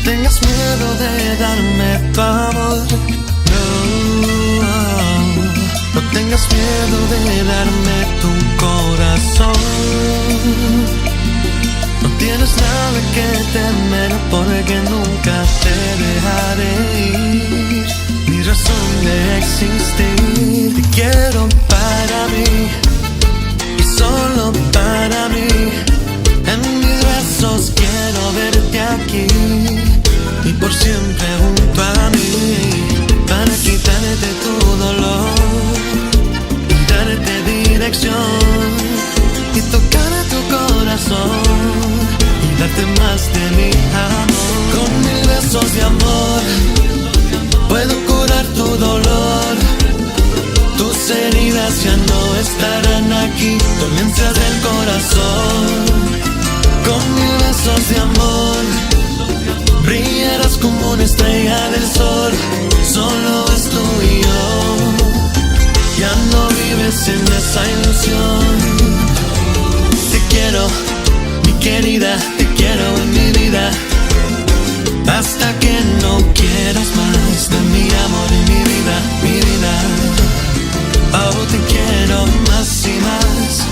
tengas miedo de darme tu amor. No tengas miedo de darme tu corazón. No tienes nada que temer porque nunca te dejaré ir. Mi razón de existir, te quiero para mí y solo para mí. En mis brazos quiero verte aquí y por siempre junto a mí, para quitarte tu dolor y darte dirección y tocar tu corazón y darte más de mi amor. Con 1000 besos de amor puedo curar tu dolor. Tus heridas ya no estarán aquí, dolencias del corazón. Con 1000 besos de amor brillarás como una estrella del sol. Solo es tú y yo, ya no vives en esa ilusión. Te quiero, mi querida, te quiero en mi vida, hasta que no quieras más de mi amor y mi vida, mi vida. Oh, te quiero más y más,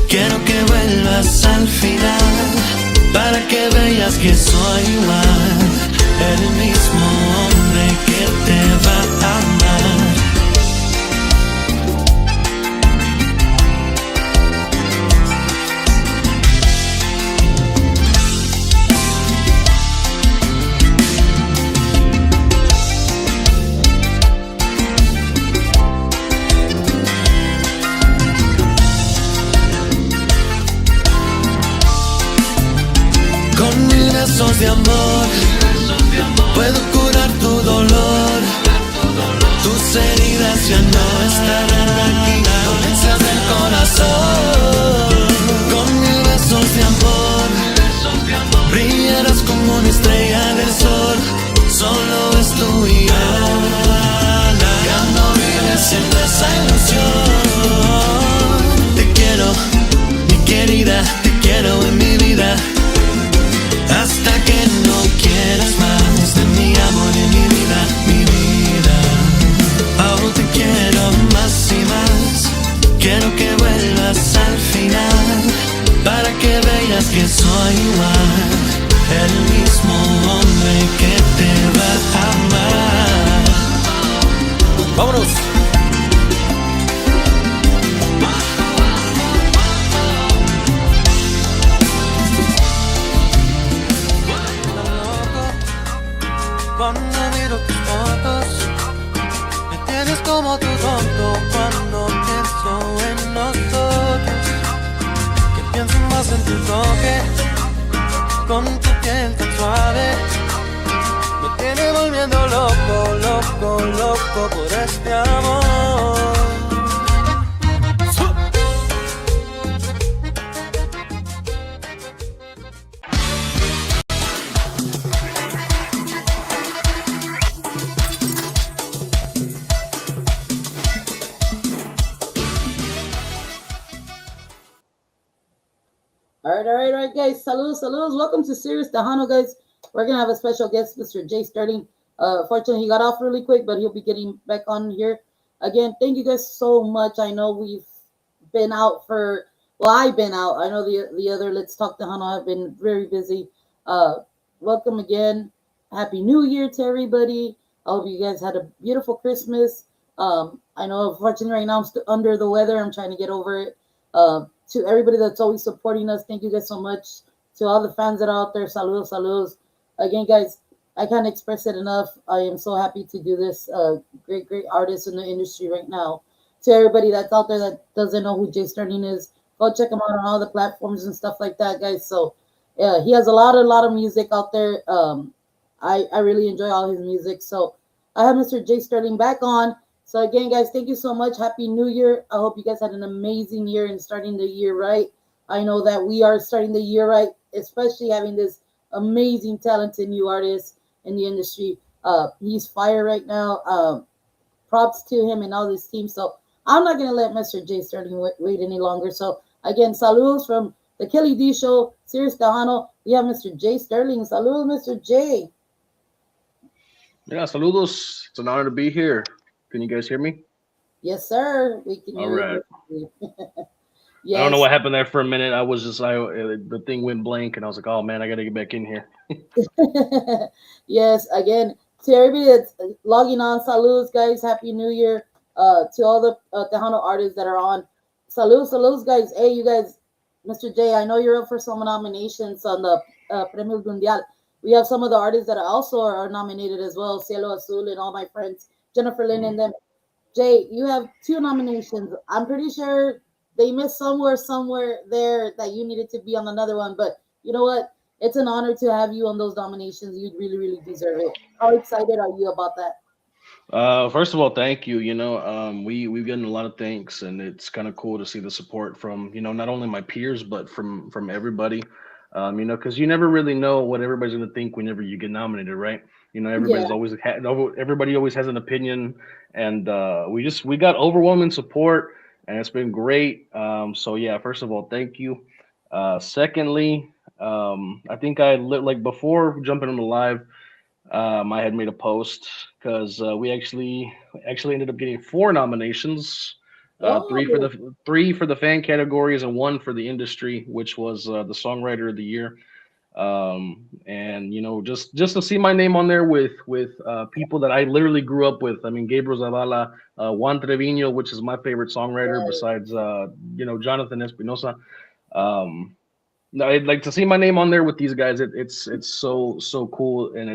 quiero que vuelvas al final, para que veas que soy igual, el mismo hombre que te va a amar. Con 1000 besos de amor puedo curar tu dolor. Tus heridas ya no estarán aquí, dolencias del corazón. Con 1000 besos de amor brillarás como una estrella del sol. Solo es tú y yo, ya no vives en esa ilusión. Te quiero, mi querida, te quiero en mi vida, hasta que no quieras más de mi amor y mi vida, mi vida. Oh, te quiero más y más, quiero que vuelvas al final, para que veas que soy igual, el mismo hombre que te va a amar. ¡Vámonos! Cuando miro tus fotos, me tienes como tu tonto. Cuando pienso en nosotros, que pienso más en tu toque, con tu piel tan suave. Me tiene volviendo loco, loco, loco por este amor. All right, guys. Saludos, saludos. Welcome to Sirius Tejano, guys. We're going to have a special guest, Mr. Jay Sterling. Fortunately, he got off really quick, but he'll be getting back on here. Again, thank you guys so much. I know we've been out for, well, I've been out. I know the other Let's Talk Tejano have been very busy. Welcome again. Happy New Year to everybody. I hope you guys had a beautiful Christmas. I know, unfortunately, right now I'm still under the weather. I'm trying to get over it. To everybody that's always supporting us, thank you guys so much. To all the fans that are out there, saludos, saludos. Again, guys, I can't express it enough. I am so happy to do this. Great, great artist in the industry right now. To everybody that's out there that doesn't know who Jay Sterling is, go check him out on all the platforms and stuff like that, guys. So, yeah, he has a lot of music out there. I really enjoy all his music. So, I have Mr. Jay Sterling back on. So again, guys, thank you so much. Happy New Year. I hope you guys had an amazing year and starting the year right. I know that we are starting the year right, especially having this amazing, talented new artist in the industry. He's fire right now. Props to him and all his team. So I'm not going to let Mr. Jay Sterling wait any longer. So again, saludos from the Kelly D Show, Sirius Tejano. We have Mr. Jay Sterling. Saludos, Mr. Jay. Yeah, saludos. It's an honor to be here. Can you guys hear me? Yes, sir. We can All hear right. you perfectly. I don't know Yes. what happened there for a minute. I was just the thing went blank, and I was like, "Oh man, I gotta get back in here." Yes, again, to everybody that's logging on, saludos, guys. Happy New Year to all the Tejano artists that are on. Saludos, saludos, guys. Hey, you guys, Mr. J, I know you're up for some nominations on the Premio Mundial. We have some of the artists that also are nominated as well, Cielo Azul and all my friends, Jennifer Lynn Mhm. and them. Jay, you have two nominations. I'm pretty sure they missed somewhere there that you needed to be on another one. But you know what? It's an honor to have you on those nominations. You really deserve it. How excited are you about that? First of all, thank you. We've gotten a lot of thanks, and it's kind of cool to see the support from not only my peers but from everybody. Because you never really know what everybody's gonna think whenever you get nominated, right? Yeah. everybody always has an opinion, and we got overwhelming support, and it's been great. So yeah, first of all, thank you. Secondly, I think like before jumping on the live. I had made a post because we actually ended up getting four nominations, Oh, three for the fan categories and one for the industry, which was the songwriter of the year. And just to see my name on there with people that I literally grew up with. I mean, Gabriel Zavala, Juan Trevino, which is my favorite songwriter besides Jonathan Espinosa. Um, no, I'd like to see my name on there with these guys. It's so cool, and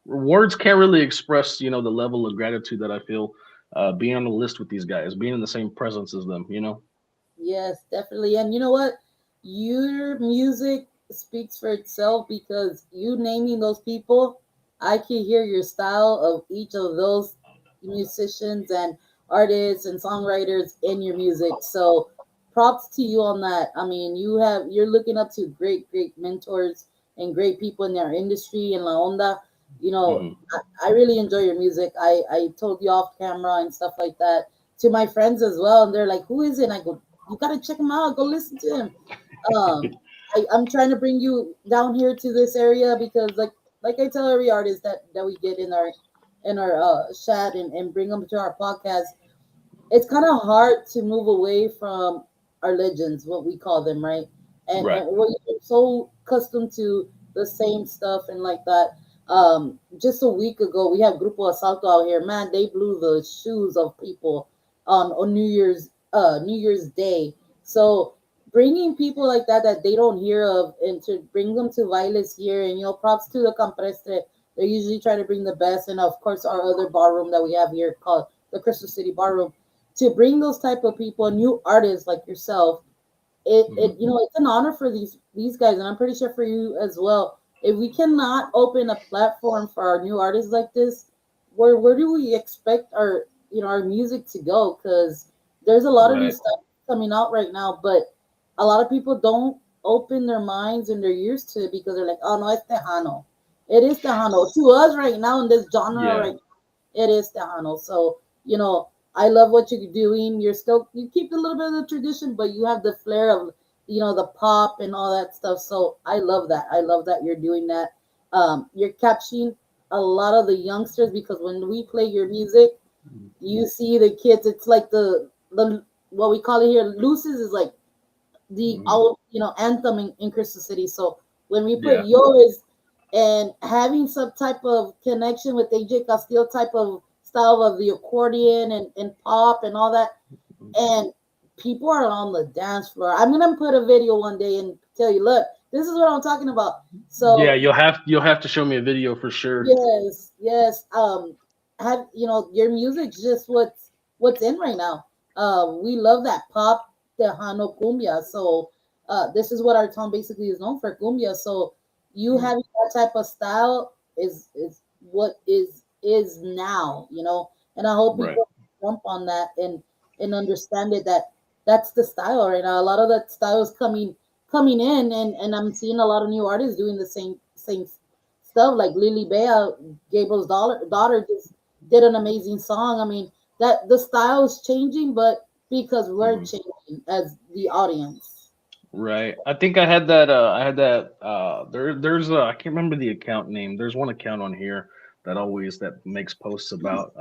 words can't really express the level of gratitude that I feel being on the list with these guys, being in the same presence as them. yes, definitely. And you know what? Your music speaks for itself because you naming those people, I can hear your style of each of those musicians and artists and songwriters in your music. So props to you on that. I mean, you're looking up to great mentors and great people in their industry and La Onda. You know, Hmm. I really enjoy your music. I told you off camera and stuff like that to my friends as well, and they're like, "Who is it?" And I go, "You gotta check him out. Go listen to him." Um, I'm trying to bring you down here to this area because, like I tell every artist that we get in our chat and bring them to our podcast, it's kind of hard to move away from our legends, what we call them, right? Right. And we're so accustomed to the same stuff and like that. Just a week ago, we have Grupo Asalto out here. Man, they blew the shoes of people on New Year's Day. So bringing people like that they don't hear of and to bring them to Violet's here, and props to the Camprestre. They usually try to bring the best, and of course our other barroom that we have here called the Crystal City Barroom, to bring those type of people, new artists like yourself. Hmm. It's an honor for these guys, and I'm pretty sure for you as well. If we cannot open a platform for our new artists like this, where do we expect our our music to go? Because there's a lot of new Right. stuff coming out right now, but a lot of people don't open their minds and their ears to it because they're like, oh no, it's Tejano. It is Tejano to us right now in this genre Yeah. right, it is Tejano. So, I love what you're doing. You keep a little bit of the tradition, but you have the flair of, the pop and all that stuff. So I love that. I love that you're doing that. You're catching a lot of the youngsters because when we play your music, you see the kids. It's like the what we call it here, Lucis is like the Hmm. our anthem in Crystal City. So when we put Yeah. yours and having some type of connection with AJ Castillo type of style of the accordion and pop and all that, and people are on the dance floor. I'm gonna put a video one day and tell you, look, this is what I'm talking about. Yeah. So You'll have to show me a video for sure. yes. Have your music's just what's in right now. We love that pop Tejano cumbia. So this is what our town basically is known for, cumbia. So you Mhm. having that type of style is what is now, and I hope Right. people jump on that and understand it, that that's the style right now. A lot of that style is coming in, and I'm seeing a lot of new artists doing the same stuff, like Lily Bell, Gabriel's daughter just did an amazing song. I mean, that the style is changing, but because we're Hmm. changing as the audience. Right. I think I had that. I had that. There's. I can't remember the account name. There's one account on here that always that makes posts about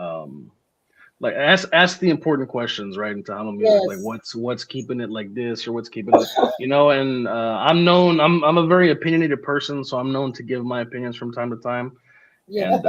like ask the important questions, right, in Tejano music, like Yes. what's keeping it like this or what's keeping it, and I'm known. I'm a very opinionated person, so I'm known to give my opinions from time to time. Yeah. And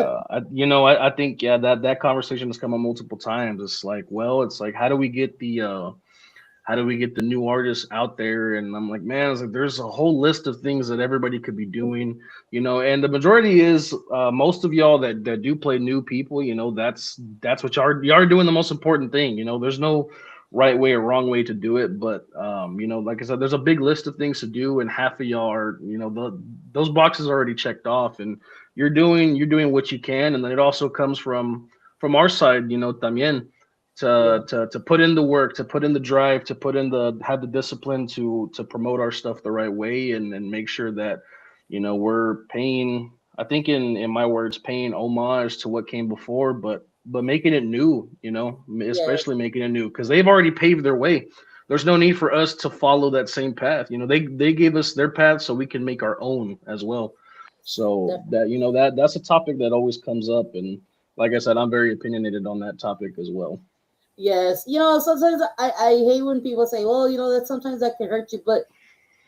I think yeah that conversation has come up multiple times. It's like, well, it's like how do we get the new artists out there? And I'm like, man, it's like there's a whole list of things that everybody could be doing, and the majority is most of y'all that do play new people, that's what y'all are doing the most important thing. There's no right way or wrong way to do it, but like I said, there's a big list of things to do, and half of y'all are, those boxes are already checked off, and you're doing what you can, and then it also comes from our side, también Yeah. to put in the work, to put in the drive, to put in the have the discipline to promote our stuff the right way, and make sure that we're paying. I think in my words, paying homage to what came before, but making it new. Yes. Especially making it new because they've already paved their way. There's no need for us to follow that same path. They gave us their path so we can make our own as well. So that that's a topic that always comes up, and like I said, I'm very opinionated on that topic as well. Yes, sometimes I hate when people say, well, that sometimes that can hurt you, but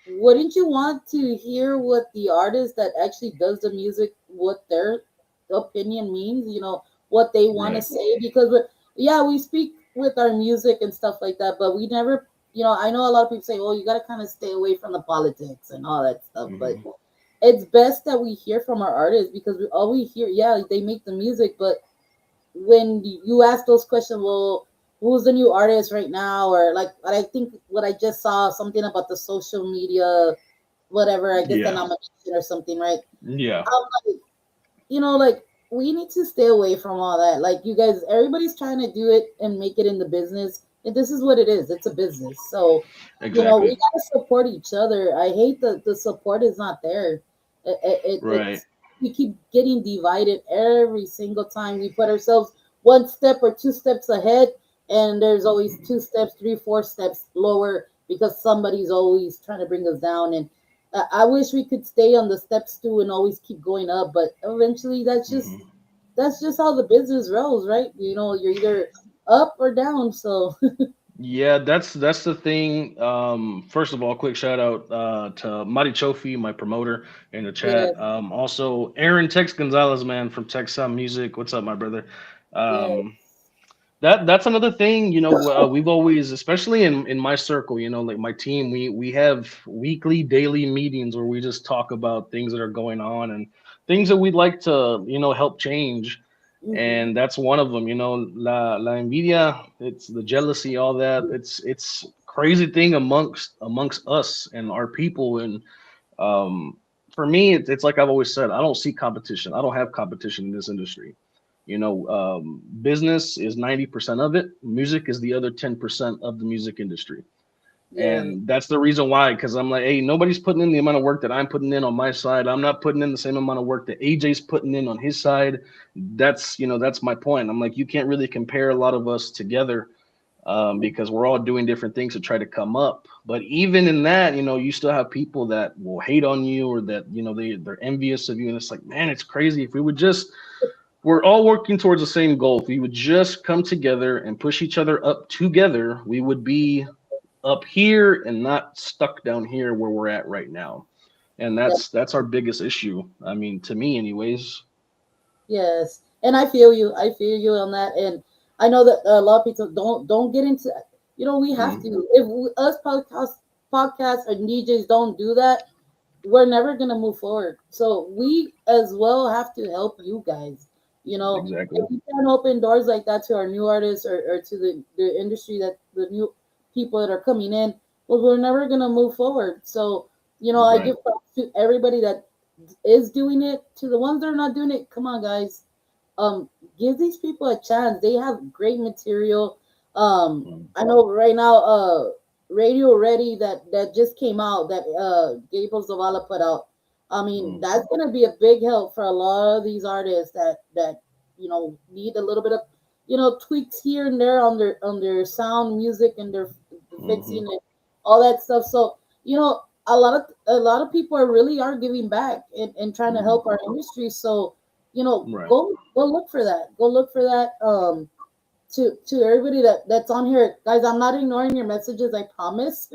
wouldn't you want to hear what the artist that actually does the music, what their opinion means, what they want to Right. say? Because, yeah, we speak with our music and stuff like that, but we never, I know a lot of people say, well, you got to kind of stay away from the politics and all that stuff, but Hmm. it's best that we hear from our artists because all we hear, yeah, they make the music, but when you ask those questions, well, who's the new artist right now, or like I think what I just saw something about the social media, whatever. I guess the Yeah. nomination or something, right? Yeah. I'm like, like we need to stay away from all that. Like you guys, everybody's trying to do it and make it in the business, and this is what it is. It's a business, so we Exactly. gotta support each other. I hate that the support is not there. Right. It's we keep getting divided every single time we put ourselves one step or two steps ahead, and there's always two steps, three, four steps lower because somebody's always trying to bring us down. And I wish we could stay on the steps too and always keep going up, but eventually Hmm. that's just how the business rolls, right? You're either up or down. So Yeah, that's the thing. First of all, quick shout out to Mari Chofi, my promoter in the chat. yes, Also Aaron Tex Gonzalez, man, from Tex Sound Music. What's up, my brother? yes, Um, that's another thing. We've always, especially in my circle, like my team, we have weekly, daily meetings where we just talk about things that are going on and things that we'd like to, help change. hmm, And that's one of them. La envidia, it's the jealousy, all that. It's crazy thing amongst us and our people. And um, for me, it's like I've always said, I don't see competition. I don't have competition in this industry. Business is 90% of it. Music is the other 10% of the music industry, yes, and that's the reason why. Because I'm like, hey, nobody's putting in the amount of work that I'm putting in on my side. I'm not putting in the same amount of work that AJ's putting in on his side. That's my point. I'm like, you can't really compare a lot of us together, because we're all doing different things to try to come up. But even in that, you still have people that will hate on you, or that they're envious of you, and it's like, man, it's crazy. If we would just we're all working towards the same goal. If we would just come together and push each other up together, we would be up here and not stuck down here where we're at right now. And that's our biggest issue. I mean, to me, anyways. yes. And I feel you. I feel you on that. And I know that a lot of people don't get into. We have Mm, to. If us podcasts and DJs don't do that, we're never gonna move forward. So we as well have to help you guys. exactly. If we can't open doors like that to our new artists, or to the industry, that the new people that are coming in, well, we're never gonna move forward. So I Right. give props to everybody that is doing it. To the ones that are not doing it, come on, guys. Give these people a chance. They have great material. Mm, I know right now, Radio Ready that just came out, that Gabriel Zavala put out. I mean, mm, that's gonna be a big help for a lot of these artists that need a little bit of tweaks here and there on their sound, music, and their mm-hmm. fixing and all that stuff. So you know, a lot of people are giving back and trying to help our industry. So, you know, Right. go look for that. Go look for that. To everybody that's on here, guys, I'm not ignoring your messages, I promise.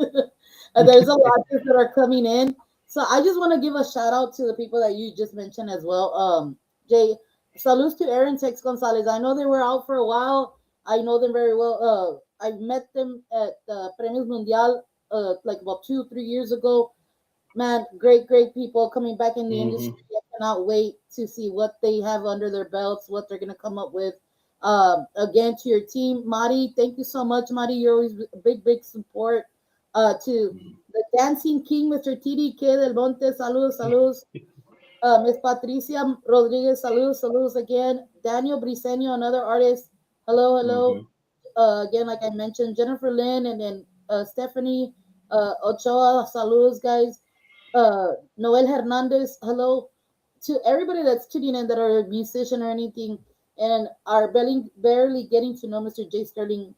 There's a lot that are coming in, so I just want to give a shout out to the people that you just mentioned as well. Jay, salutes to Aaron Tex Gonzalez. I know they were out for a while. I know them very well. I met them at Premios Mundial like about 2 3 years ago. Man, great people coming back in the Hmm. industry. I cannot wait to see what they have under their belts, what they're gonna come up with. Again, to your team, Mari, thank you so much, Mari. You're always a big support. To the dancing king, Mr. TDK del Monte, saludos. Miss Patricia Rodriguez, saludos again. Daniel Briseño, another artist. Hello. Hmm. Again, like I mentioned, Jennifer Lynn and then Stephanie Ochoa, saludos, guys. Noel Hernandez, hello to everybody that's tuning in that are a musician or anything and are barely getting to know Mr. J Sterling.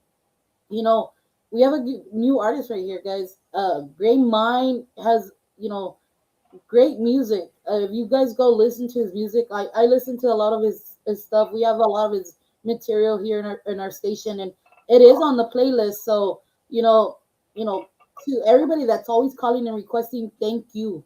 You know, we have a new artist right here, guys. Gray Mind has, you know, great music. If you guys go listen to his music, I listen to a lot of his stuff. We have a lot of his material here in our station, and it is on the playlist. So you know, you know, to everybody that's always calling and requesting, thank you,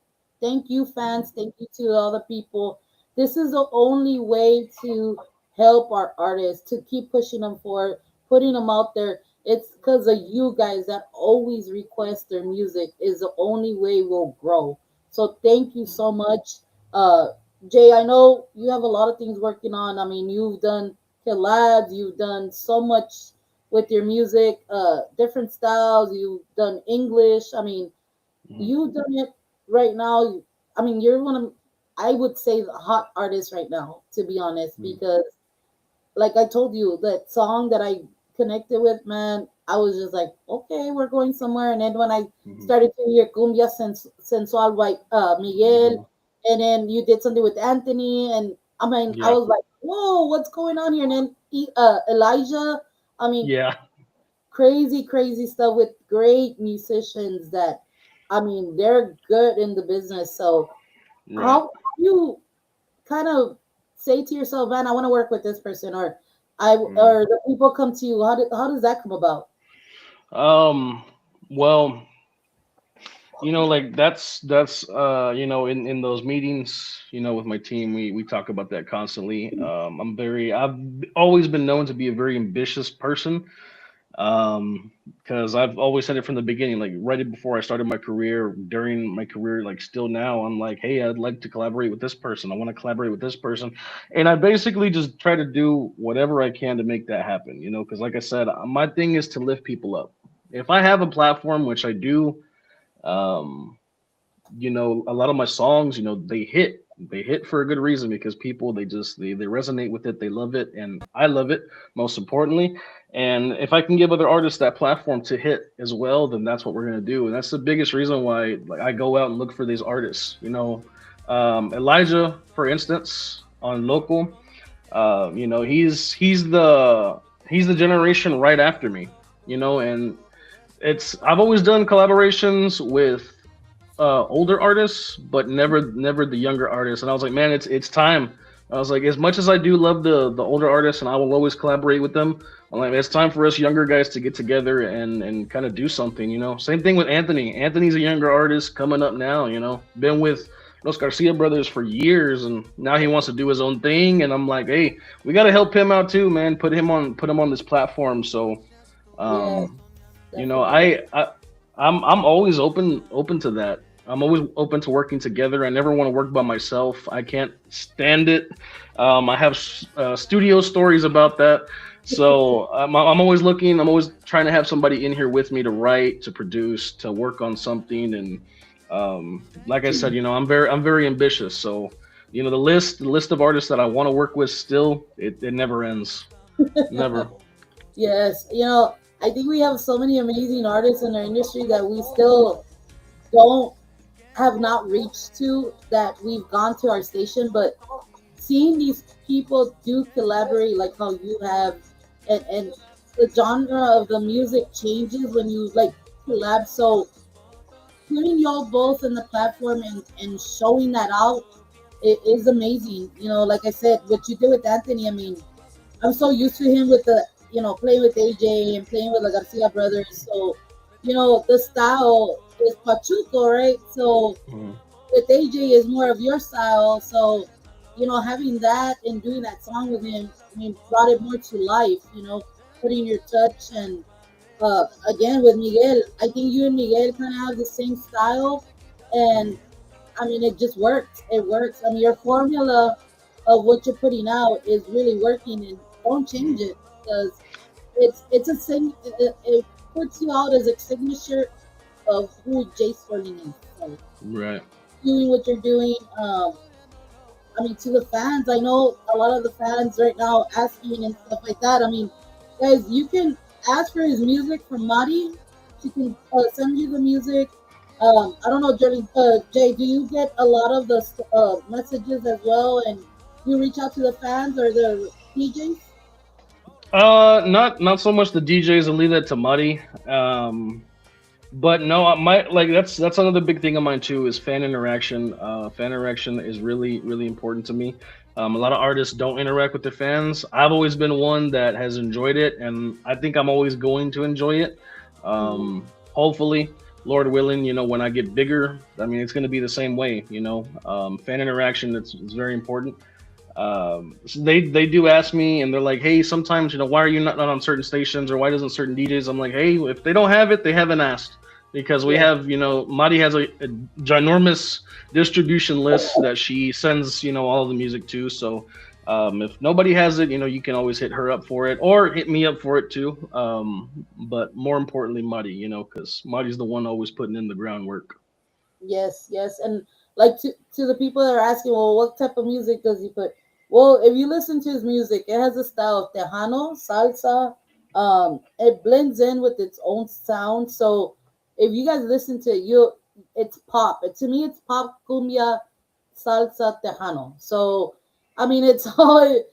fans, thank you to all the people. This is the only way to help our artists to keep pushing them forward, putting them out there. It's because of you guys that always request their music is the only way we'll grow. So thank you so much. Uh, Jay, I know you have a lot of things working on. I mean, you've done collabs, you've done so much with your music, different styles, you've done English. I mean, you've done it right now. I mean, you're one of, I would say, the hot artist right now, to be honest, because like I told you, that song that I connected with, man, I was just like, okay, we're going somewhere. And then when I Hmm. started to hear Cumbia Sensual by Miguel, Hmm. and then you did something with Anthony, and I mean, I Yeah. was like, whoa, what's going on here? And then Elijah, I mean, Yeah. crazy stuff with great musicians that, I mean, they're good in the business. So Right. how you kind of say to yourself, man, I want to work with this person, Mhm. or the people come to you. How does that come about? Um. Well, like in those meetings, with my team, we talk about that constantly. I've always been known to be a very ambitious person. Because I've always said it from the beginning, like right before I started my career, during my career, like still now, I'm like, hey, I'd like to collaborate with this person. I want to collaborate with this person, and I basically just try to do whatever I can to make that happen. Because like I said, my thing is to lift people up. If I have a platform, which I do, um, a lot of my songs, they hit for a good reason because people they resonate with it, they love it, and I love it most importantly. And if I can give other artists that platform to hit as well, then that's what we're gonna do. And that's the biggest reason why like I go out and look for these artists. Elijah, for instance, on local, he's the generation right after me. And I've always done collaborations with older artists, but never the younger artists. And I was like, man, it's time. I was like, as much as I do love the older artists, and I will always collaborate with them. I'm like, it's time for us younger guys to get together and kind of do something. Same thing with Anthony. Anthony's a younger artist coming up now. Been with Los Garcia brothers for years, and now he wants to do his own thing. And I'm like, hey, we got to help him out too, man. Put him on this platform. So, Yes, um, you know, definitely. I'm always open to that. I'm always open to working together. I never want to work by myself. I can't stand it. I have studio stories about that. So I'm always looking. I'm always trying to have somebody in here with me to write, to produce, to work on something. And like I said, I'm very ambitious. So the list of artists that I want to work with still it never ends. Never. Yes, I think we have so many amazing artists in our industry that we still don't have not reached to, that we've gone to our station, but seeing these people do collaborate like how you have, and the genre of the music changes when you like collab. So putting y'all both in the platform and showing that out, it is amazing. You know, like I said, what you did with Anthony, I mean, I'm so used to him with the, playing with AJ and playing with the Garcia brothers. So, the style is Pachuco, right? So Mhm. with AJ is more of your style. So, having that and doing that song with him, I mean, brought it more to life, putting your touch. And again, with Miguel, I think you and Miguel kind of have the same style. And I mean, it just works. It works. I mean, your formula of what you're putting out is really working, and don't change it because it's a thing. It puts you out as a signature of who Jay Sterling is. So Right. doing what you're doing. I mean, to the fans, I know a lot of the fans right now asking and stuff like that. I mean, guys, you can ask for his music from Mari. She can send you the music. I don't know, Jay, do you get a lot of the messages as well, and you reach out to the fans or the DJs? Not so much the DJs. I'll leave that to Muddy. But no, my like that's another big thing of mine too is fan interaction. Fan interaction is really important to me. A lot of artists don't interact with their fans. I've always been one that has enjoyed it, and I think I'm always going to enjoy it. Mm, Hopefully, Lord willing, when I get bigger, I mean, it's going to be the same way. Fan interaction it's very important. So they do ask me, and they're like, "Hey, sometimes why are you not on certain stations, or why doesn't certain DJs?" I'm like, "Hey, if they don't have it, they haven't asked." Because we yeah. have, Madi has a ginormous distribution list that she sends, all of the music to. So if nobody has it, you can always hit her up for it or hit me up for it too. But more importantly, Madi, because Madi's the one always putting in the groundwork. Yes, yes, and like to the people that are asking, well, what type of music does he put? Well, if you listen to his music, it has a style of tejano, salsa. It blends in with its own sound. So if you guys listen to it, it's pop. To me, it's pop, cumbia, salsa, tejano. So I mean, it's all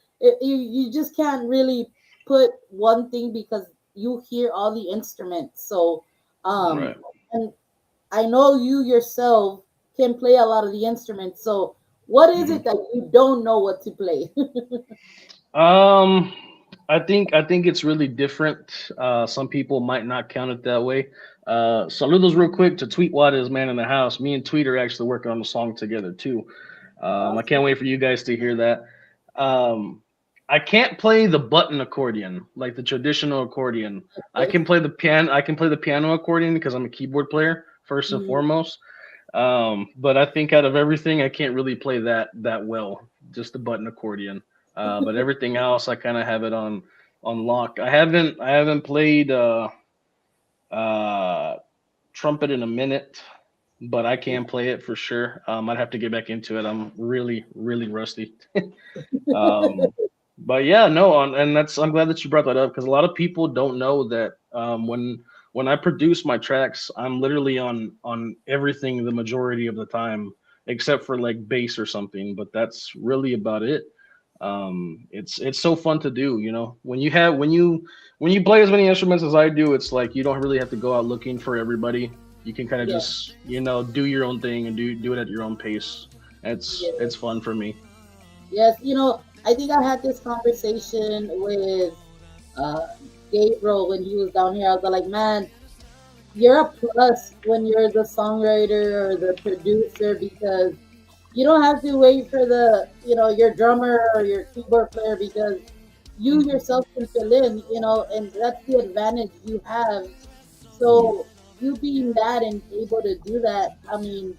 you just can't really put one thing because you hear all the instruments. So Right. and I know you yourself can play a lot of the instruments. So, what is it that you don't know what to play? Um, I think it's really different. Some people might not count it that way. Saludos real quick to Tweetwater is man in the house. Me and Tweet are actually working on the song together too. I can't Awesome. wait for you guys to hear that. Um, I can't play the button accordion like the traditional accordion. I Okay. can play the piano. I can play the piano accordion because I'm a keyboard player first and Mhm. foremost. But I think out of everything, I can't really play that well. Just the button accordion. But everything else, I kind of have it on lock. I haven't played uh, trumpet in a minute, but I can play it for sure. I'd have to get back into it. I'm really rusty. Um, but yeah, no, and I'm glad that you brought that up because a lot of people don't know that when I produce my tracks, I'm literally on everything the majority of the time, except for like bass or something. But that's really about it. It's so fun to do, when you play as many instruments as I do, it's like you don't really have to go out looking for everybody. You can kind of Yeah. just do your own thing and do it at your own pace. It's Yes. fun for me. Yes. I think I had this conversation with uh, Gabriel when he was down here. I was like, man, you're a plus when you're the songwriter or the producer because you don't have to wait for your drummer or your keyboard player because you yourself can fill in, and that's the advantage you have. Mhm. So you being that and able to do that, I mean,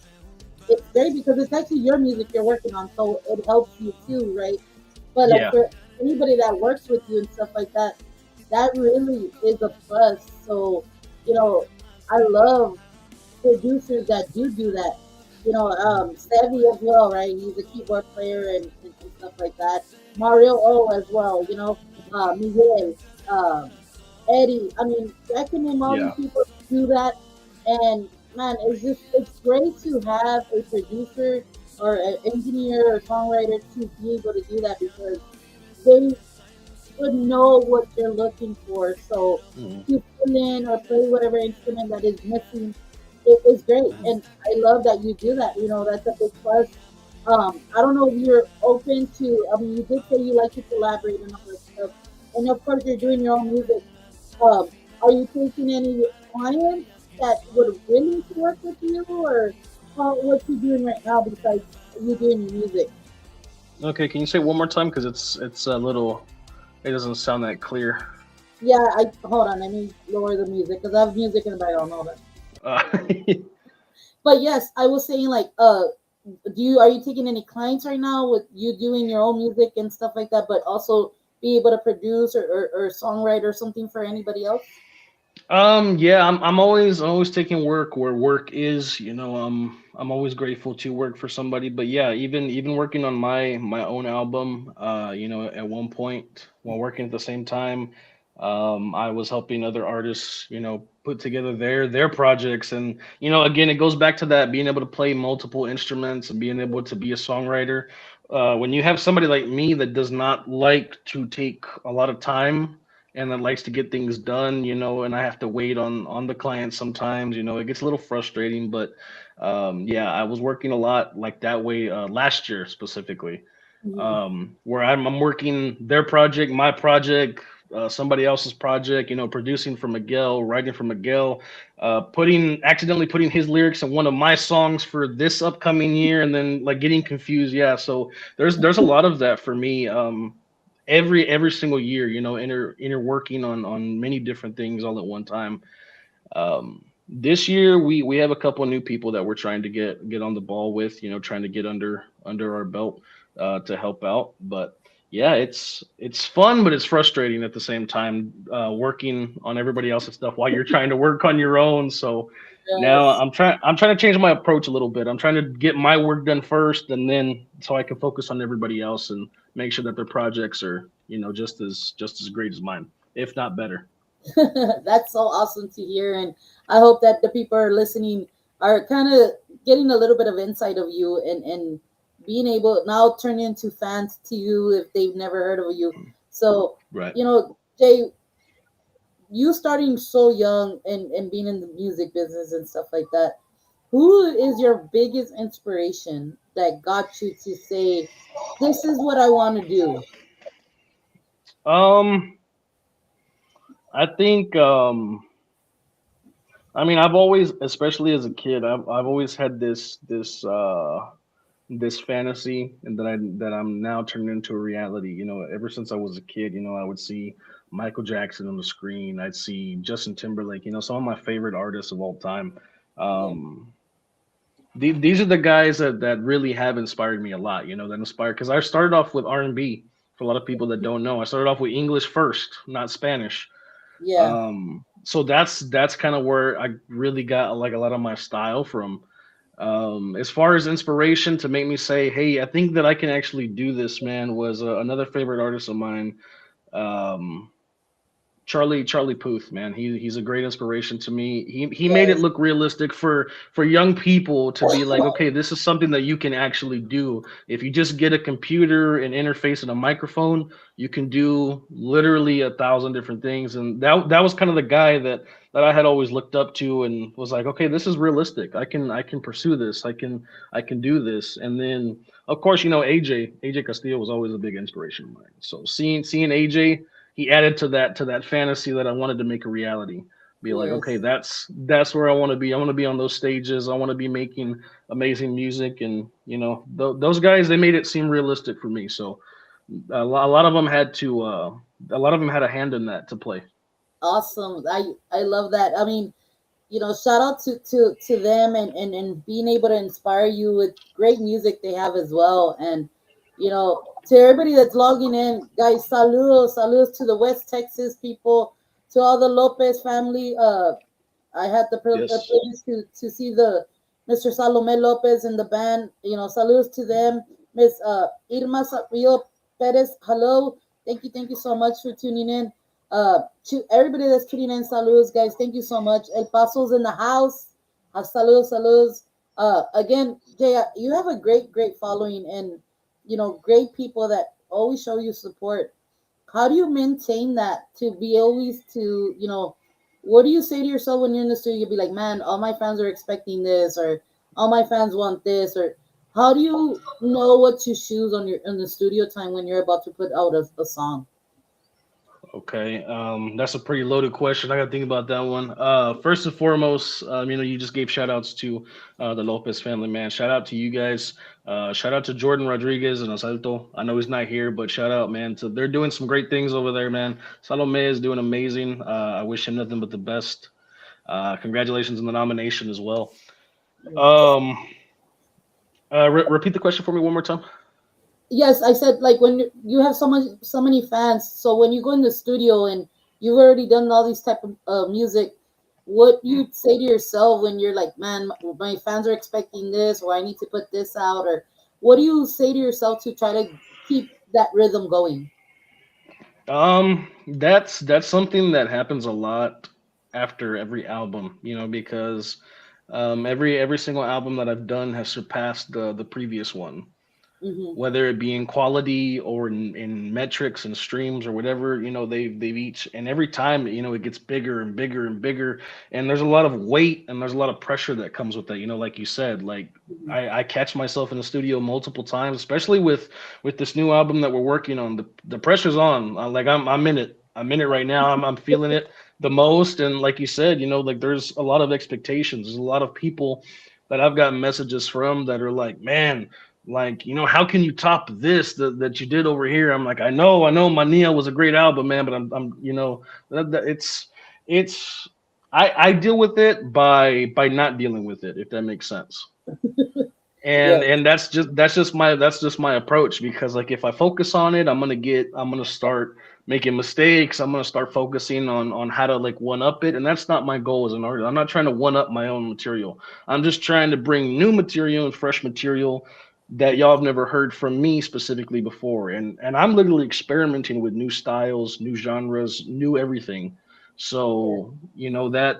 it's great because it's actually your music you're working on, so it helps you too, right? But like Yeah. for anybody that works with you and stuff like that, that really is a plus. So, you know, I love producers that do that. Stevie as well, right? He's a keyboard player and stuff like that. Mario O as well, Miguel, um, Eddie. I mean, I can name all these Yeah. people who do that. And man, it's great to have a producer or an engineer or songwriter to be able to do that because they would know what you're looking for. So Mhm. to fill in or play whatever instrument that is missing It's great, and I love that you do that. You know, that's a big plus. I don't know if you're open to. I mean, you did say you like to collaborate and all that stuff, and of course you're doing your own music. Are you taking any clients that would willing to work with you, or what you doing right now besides you doing your music? Okay, can you say it one more time because it's a little, it doesn't sound that clear. Yeah, I hold on. Let me lower the music because I have music in the background. Hold on. Uh, But yes, I was saying like, are you taking any clients right now with you doing your own music and stuff like that, but also be able to produce or songwrite or something for anybody else? yeah, I'm always taking work where work is. You know, I'm always grateful to work for somebody. But yeah, even working on my own album, you know, at one point while working at the same time, I was helping other artists, you know, put together their projects. And you know, again, it goes back to that being able to play multiple instruments and being able to be a songwriter. When you have somebody like me that does not like to take a lot of time and that likes to get things done, you know, and I have to wait on the client sometimes, you know, it gets a little frustrating. But yeah, I was working a lot like that way last year specifically, Mhm. where I'm working their project, my project, somebody else's project, you know, producing for Miguel, writing for Miguel, putting accidentally putting his lyrics in one of my songs for this upcoming year, and then like getting confused. Yeah, so there's a lot of that for me. Every single year, you know, inner working on many different things all at one time. This year we have a couple of new people that we're trying to get on the ball with, you know, trying to get under our belt to help out. But yeah, it's fun, but it's frustrating at the same time, working on everybody else's stuff while you're trying to work on your own. So now Yes. I'm trying to change my approach a little bit. I'm trying to get my work done first, and then so I can focus on everybody else and make sure that their projects are, you know, just as great as mine, if not better. That's so awesome to hear, and I hope that the people are listening are kind of getting a little bit of insight of you and being able now turn into fans to you if they've never heard of you. So, Right. you know, Jay, you starting so young and being in the music business and stuff like that, who is your biggest inspiration that got you to say, this is what I want to do? Um, I think I mean I've always, especially as a kid, I've always had this fantasy and that I'm now turning into a reality. You know, ever since I was a kid, you know, I would see Michael Jackson on the screen. I'd see Justin Timberlake. You know, some of my favorite artists of all time. Yeah. Um, these are the guys that really have inspired me a lot. You know, that inspired because I started off with R&B. For a lot of people that don't know, I started off with English first, not Spanish. Yeah. So that's kind of where I really got like a lot of my style from. As far as inspiration to make me say, "Hey, I think that I can actually do this," man, was another favorite artist of mine. Um, Charlie Puth, man, he's a great inspiration to me. He made it Yes. look realistic for young people to be like, okay, this is something that you can actually do. If you just get a computer, an interface, and a microphone, you can do literally 1,000 different things. And that was kind of the guy that I had always looked up to and was like, okay, this is realistic. I can pursue this. I can do this. And then of course, you know, AJ Castillo was always a big inspiration of mine. So seeing AJ, he added to that fantasy that I wanted to make a reality. Be like, okay, Yes. that's where I want to be. I want to be on those stages. I want to be making amazing music, and you know, those guys, they made it seem realistic for me. So a lot of them had to, a lot of them had a hand in that to play. Awesome. I love that. I mean, you know, shout out to them and being able to inspire you with great music they have as well. And you know, to everybody that's logging in, guys, saludos to the West Texas people, to all the Lopez family. I had the Yes. privilege to see the Mr. Salome Lopez and the band. You know, saludos to them. Miss Irma Rio Perez, hello. Thank you so much for tuning in. To everybody that's tuning in, saludos, guys. Thank you so much. El Paso's in the house. Saludos, saludos. Again, Jay, you have a great following and, you know, great people that always show you support. How do you maintain that to be always to, you know, what do you say to yourself when you're in the studio? You'll be like, man, all my fans are expecting this, or all my fans want this, or how do you know what to choose on your in the studio time when you're about to put out a song? Okay, that's a pretty loaded question. I got to think about that one. First and foremost, you just gave shout outs to the Lopez family, man. Shout out to you guys. Shout out to Jordan Rodriguez and Asalto. I know he's not here, but shout out, man. To they're doing some great things over there, man. Salome is doing amazing. I wish him nothing but the best. Congratulations on the nomination as well. Yes. Um, repeat the question for me one more time. Yes, I said like when you have so many fans, so when you go in the studio and you've already done all these type of music, what you say to yourself when you're like, man, my fans are expecting this, or I need to put this out, or what do you say to yourself to try to keep that rhythm going? That's something that happens a lot after every album, because every single album that I've done has surpassed the previous one, Mm-hmm. whether it be in quality or in metrics and streams or whatever. They've each, and every time, it gets bigger and bigger and bigger, and there's a lot of weight and there's a lot of pressure that comes with that. Like you said, like Mm-hmm. I catch myself in the studio multiple times, especially with this new album that we're working on. The pressure's on. Like I'm in it. I'm in it right now. I'm feeling it the most. And like you said, like there's a lot of expectations. There's a lot of people that I've gotten messages from that are like, man, like, how can you top this that you did over here? I'm like, I know Mania was a great album, man, but I'm it's I deal with it by not dealing with it, if that makes sense. and Yes. and that's just my approach, because like if I focus on it, I'm gonna start making mistakes. I'm gonna start focusing on how to like one up it, and that's not my goal as an artist. I'm not trying to one up my own material. I'm just trying to bring new material and fresh material that y'all have never heard from me specifically before, and I'm literally experimenting with new styles, new genres, new everything. Yeah. So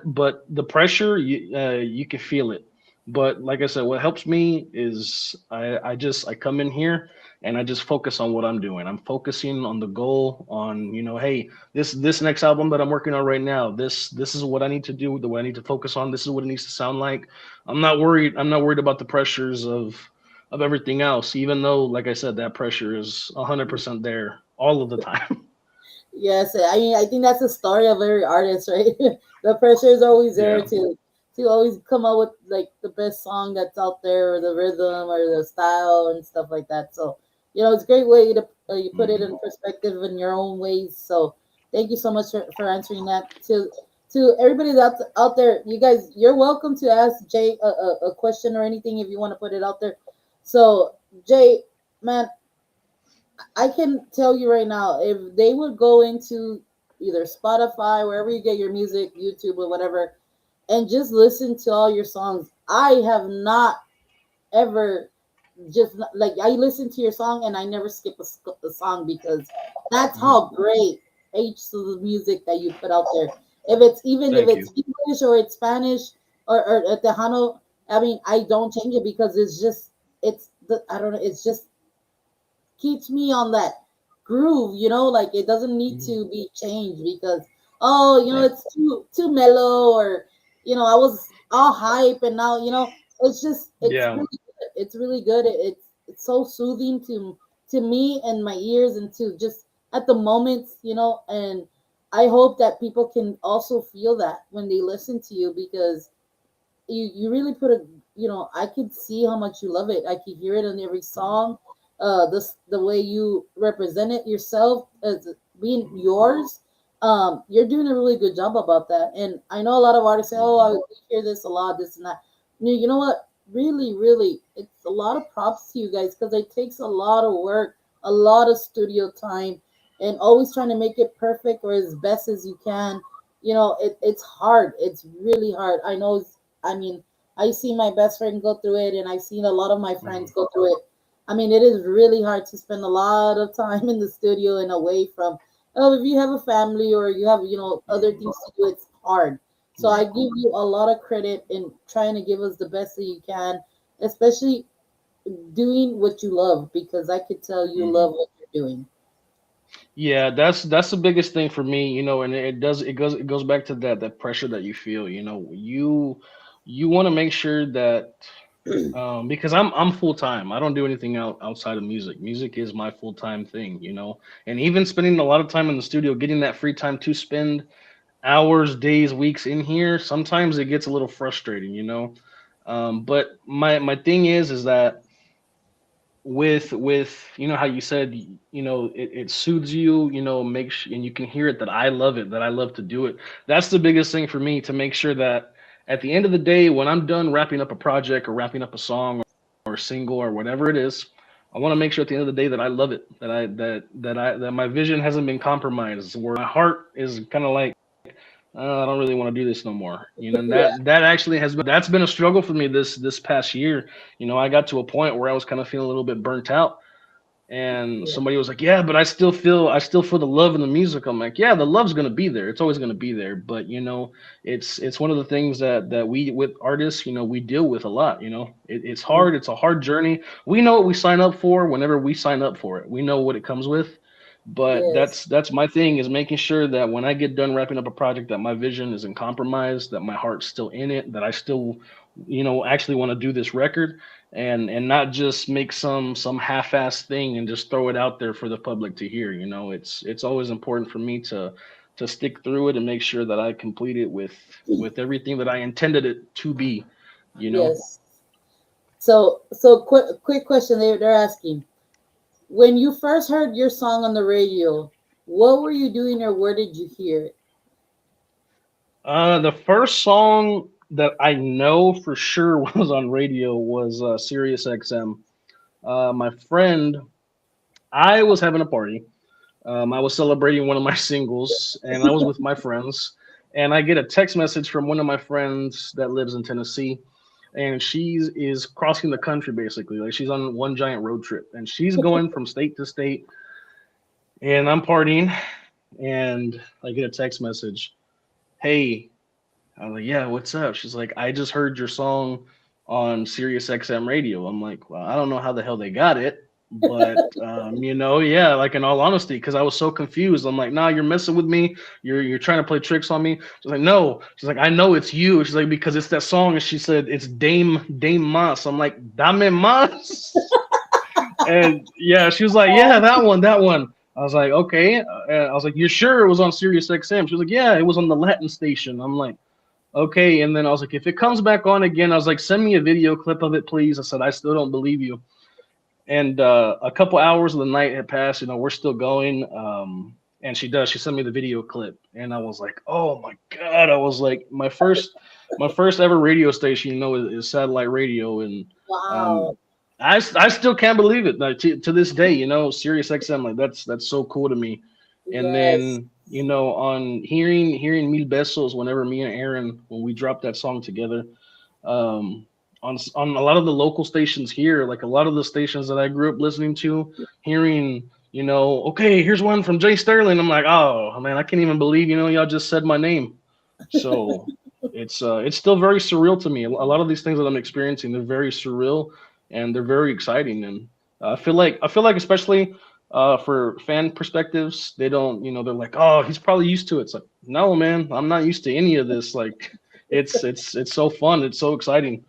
but the pressure, you can feel it. But like I said, what helps me is I come in here and I just focus on what I'm doing. I'm focusing on the goal, on hey, this next album that I'm working on right now, this is what I need to do, the way I need to focus on. This is what it needs to sound like. I'm not worried about the pressures of everything else, even though, like I said, that pressure is 100% there all of the time. Yes, I mean, I think that's the story of every artist, right? The pressure is always there Yeah. to always come up with like the best song that's out there, or the rhythm, or the style, and stuff like that. So, it's a great way to you put it in Mhm. perspective in your own ways. So, thank you so much for answering that. To everybody that's out there, you guys, you're welcome to ask Jay a question or anything if you want to put it out there. So, Jay, man, I can tell you right now, if they would go into either Spotify, wherever you get your music, YouTube or whatever, and just listen to all your songs, I have not ever just like I listen to your song and I never skip a song because that's how Mhm. great H the music that you put out there. If it's even if Thank you. it's English or it's Spanish or Tejano, I mean I don't change it because it's the I don't know, it's just keeps me on that groove, like it doesn't need Mhm. to be changed because oh, Right. it's too mellow or I was all hype and now, it's just Yeah. it's really good. It's so soothing to me and my ears and to just at the moment, and I hope that people can also feel that when they listen to you because you really put a I could see how much you love it. I could hear it in every song. The way you represent it yourself as being yours. You're doing a really good job about that. And I know a lot of artists say, "Oh, Mhm. we hear this a lot, this and that." You know what? Really, really, it's a lot of props to you guys because it takes a lot of work, a lot of studio time, and always trying to make it perfect or as best as you can. It's hard. It's really hard. I mean, I see my best friend go through it, and I've seen a lot of my friends Mhm. go through it. I mean, it is really hard to spend a lot of time in the studio and away from. Oh, if you have a family or you have, other things to do, it's hard. So I Right. give you a lot of credit in trying to give us the best that you can, especially doing what you love, because I could tell you love Mhm. what you're doing. Yeah, that's the biggest thing for me, and it goes back to that pressure that you feel. You want to make sure that, because I'm full time. I don't do anything outside of music. Music is my full time thing. And even spending a lot of time in the studio, getting that free time to spend hours, days, weeks in here, sometimes it gets a little frustrating. But my thing is that with how you said, it soothes you, makes, and you can hear it, that I love it, that I love to do it. That's the biggest thing for me, to make sure that at the end of the day, when I'm done wrapping up a project or wrapping up a song or a single or whatever it is, I want to make sure at the end of the day that I love it, that my vision hasn't been compromised, where my heart is kind of like, I don't really want to do this no more. And Yeah. that actually that's been a struggle for me this past year. I got to a point where I was kind of feeling a little bit burnt out, and Yeah. somebody was like, "Yeah, but I still feel the love in the music." I'm like, "Yeah, the love's gonna be there. It's always gonna be there." But it's one of the things that we, with artists, we deal with a lot. It's hard. It's a hard journey. We know what we sign up for whenever we sign up for it. We know what it comes with. But Yes. that's my thing, is making sure that when I get done wrapping up a project, that my vision isn't compromised, that my heart's still in it, that I still, actually want to do this record, and not just make some half-ass thing and just throw it out there for the public to hear. It's always important for me to stick through it and make sure that I complete it with everything that I intended it to be. You know. Yes. So quick question they're asking. When you first heard your song on the radio, what were you doing or where did you hear it? The first song that I know for sure was on radio was Sirius XM. My friend, I was having a party. I was celebrating one of my singles, and I was with my friends. And I get a text message from one of my friends that lives in Tennessee, and she is crossing the country basically. Like, she's on one giant road trip, and she's going from state to state. And I'm partying, and I get a text message. Hey, I was like, yeah, what's up? She's like, I just heard your song on Sirius XM radio. I'm like, well, I don't know how the hell they got it, but yeah, like, in all honesty, because I was so confused. I'm like, nah, you're messing with me. You're trying to play tricks on me. She's like, no. She's like, I know it's you. She's like, because it's that song, and she said it's Dame Mas. I'm like, Dame Mas. And yeah, she was like, yeah, that one. I was like, okay. I was like, you sure it was on Sirius XM? She was like, yeah, it was on the Latin station. I'm like, okay. And then I was like, if it comes back on again, I was like, send me a video clip of it, please. I said, I still don't believe you. And a couple hours of the night had passed. We're still going. And she sent me the video clip, and I was like, oh my god. I was like, my first ever radio station, is satellite radio, and um, Wow. I still can't believe it. Like, to this day, Sirius XM, like, that's so cool to me. And Yes. then, on hearing Mil Besos, whenever me and Aaron, when we dropped that song together, um, on a lot of the local stations here, like a lot of the stations that I grew up listening to, hearing, okay, here's one from Jay Sterling. I'm like, oh man, I can't even believe, y'all just said my name. So it's still very surreal to me. A lot of these things that I'm experiencing, they're very surreal, and they're very exciting. And I feel like especially for fan perspectives, they don't, they're like, oh, he's probably used to it. It's like, no, man, I'm not used to any of this. Like, it's so fun. It's so exciting.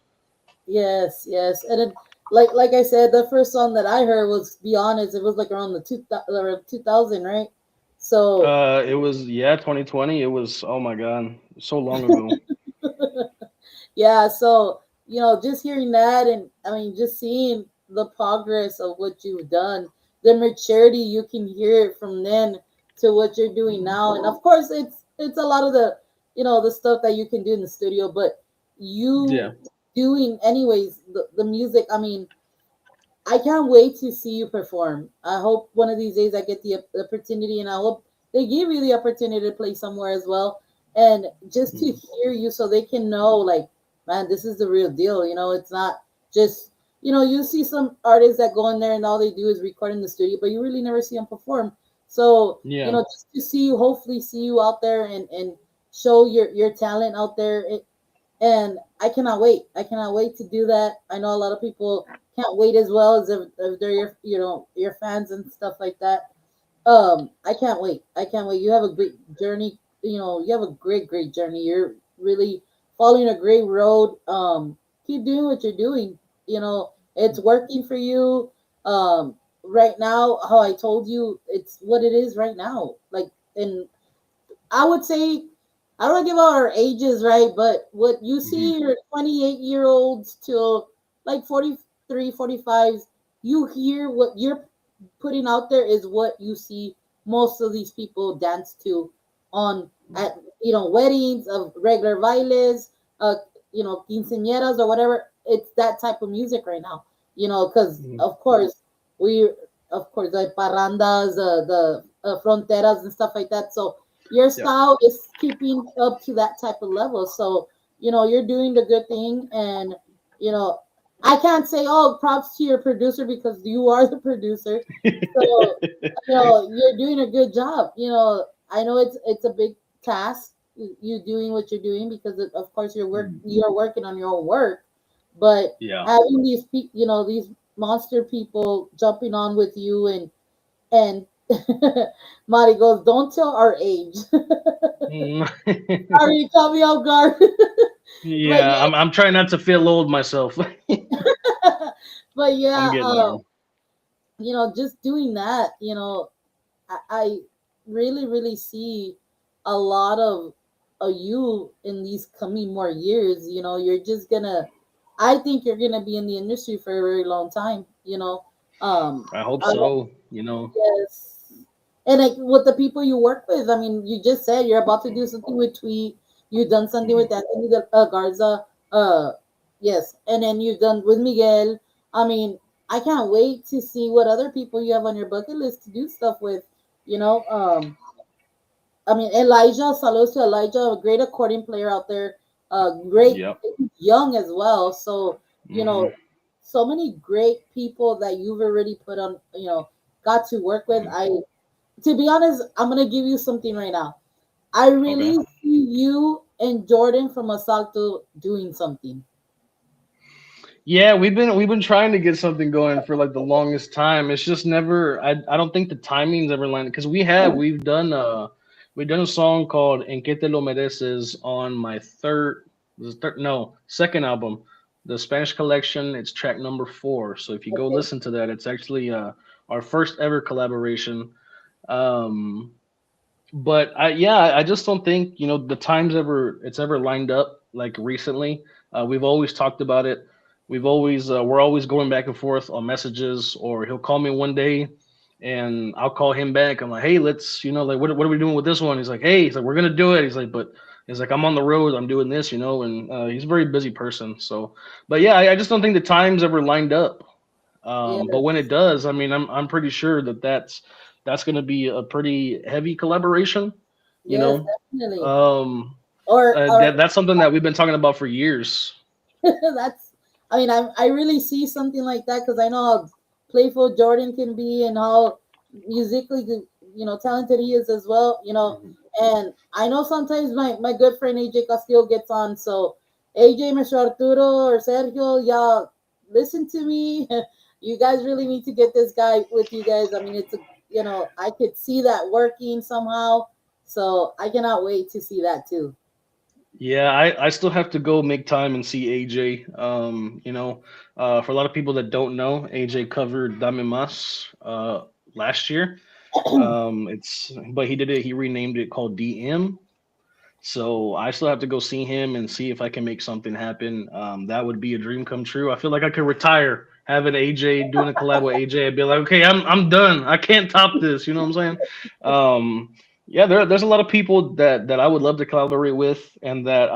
Yes, yes. And then, like I said, the first song that I heard was Be Honest. It was like around the 2000, right? So It was, yeah, 2020. It was, oh my god, so long ago. yeah, so just hearing that, and I mean, just seeing the progress of what you've done, the maturity, you can hear it from then to what you're doing now. And of course, it's a lot of the stuff that you can do in the studio, but you Yeah. doing anyways the music. I mean, I can't wait to see you perform. I hope one of these days I get the opportunity, and I hope they give you the opportunity to play somewhere as well. And just to hear you, so they can know, like, man, this is the real deal. It's not just you see some artists that go in there and all they do is record in the studio, but you really never see them perform. So Yeah. just to see you, hopefully see you out there and show your talent out there. And I cannot wait. I cannot wait to do that. I know a lot of people can't wait as well, as if they're your fans and stuff like that. I can't wait. I can't wait. You have a great journey. You know, you have a great journey. You're really following a great road. Keep doing what you're doing. You know, it's working for you. Right now, how I told you, it's what it is right now. Like, and I would say, I don't give out our ages, right? But what you Hmm. see your 28-year-olds till like 43, 45, you hear what you're putting out there is what you see most of these people dance to on at weddings of regular bailes, uh quinceañeras or whatever. It's that type of music right now. Because of course we of course the parrandas, the fronteras and stuff like that. So your Yeah. style is keeping up to that type of level. So you're doing the good thing, and you know I can't say, oh, props to your producer because you are the producer. So, you're doing a good job. I know it's a big task, you doing what you're doing, because of course you're working on your own work, but Yeah. having these monster people jumping on with you, and Mari goes, don't tell our age. Mm. Sorry, you caught me off guard. But Yeah, I'm trying not to feel old myself. yeah, but I'm yeah, getting there. just doing that, I really, really see a lot of you in these coming more years. You're just gonna, I think you're gonna be in the industry for a very long time. I hope I, so, you know. yes, and like with the people you work with, I mean, you just said you're about to do something with Tweet. You've done something Mhm. with Anthony Garza. Yes, and then you've done with Miguel. I mean, I can't wait to see what other people you have on your bucket list to do stuff with. You know, I mean, Elijah, saludos to Elijah, a great accordion player out there. Great, Yep. young as well. So, you Hmm. know, so many great people that you've already put on, got to work with. To be honest, I'm gonna give you something right now. I Okay. really see you and Jordan from Asalto doing something. Yeah, we've been trying to get something going for like the longest time. It's just never. I don't think the timing's ever landed because we've done a song called "En que te lo mereces" on my second album, the Spanish Collection. It's track number 4. So if you go Okay. listen to that, it's actually our first ever collaboration. Um, but I just don't think the times ever lined up like recently. We've always talked about it. We're always going back and forth on messages, or he'll call me one day and I'll call him back. I'm like, hey, let's like what are we doing with this one? He's like, hey, he's like, we're gonna do it. He's like, but he's like, I'm on the road, I'm doing this, and he's a very busy person. So, but yeah, I just don't think the times ever lined up. But when it Yes. does, I mean, I'm pretty sure that's going to be a pretty heavy collaboration. You Yes, know, definitely. um, Or that's something that we've been talking about for years. that's, I mean, I really see something like that because I know how playful Jordan can be and how musically, talented he is as well. And I know sometimes my good friend AJ Castillo gets on. So AJ, Mr. Arturo, or Sergio, y'all listen to me. You guys really need to get this guy with you guys. I mean, I could see that working somehow. So I cannot wait to see that too. Yeah, I still have to go make time and see AJ. For a lot of people that don't know, AJ covered Dame Mas last year. But he did it. He renamed it called DM. So I still have to go see him and see if I can make something happen. That would be a dream come true. I feel like I could retire having AJ doing a collab with AJ. I'd be like, okay, I'm done. I can't top this. You know what I'm saying? Yeah, there's a lot of people that I would love to collaborate with, and that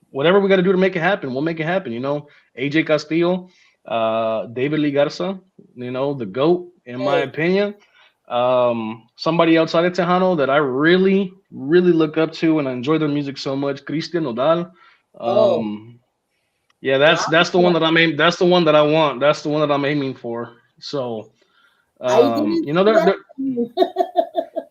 whatever we got to do to make it happen, we'll make it happen. AJ Castillo, David Lee Garza, the goat in my Hey, opinion. Somebody outside of Tejano that I really, really look up to and I enjoy their music so much, Christian Nodal. oh, Yeah, that's the one wow. that that's the one that I want. That's the one that I'm aiming for. So, I didn't see there, that. there,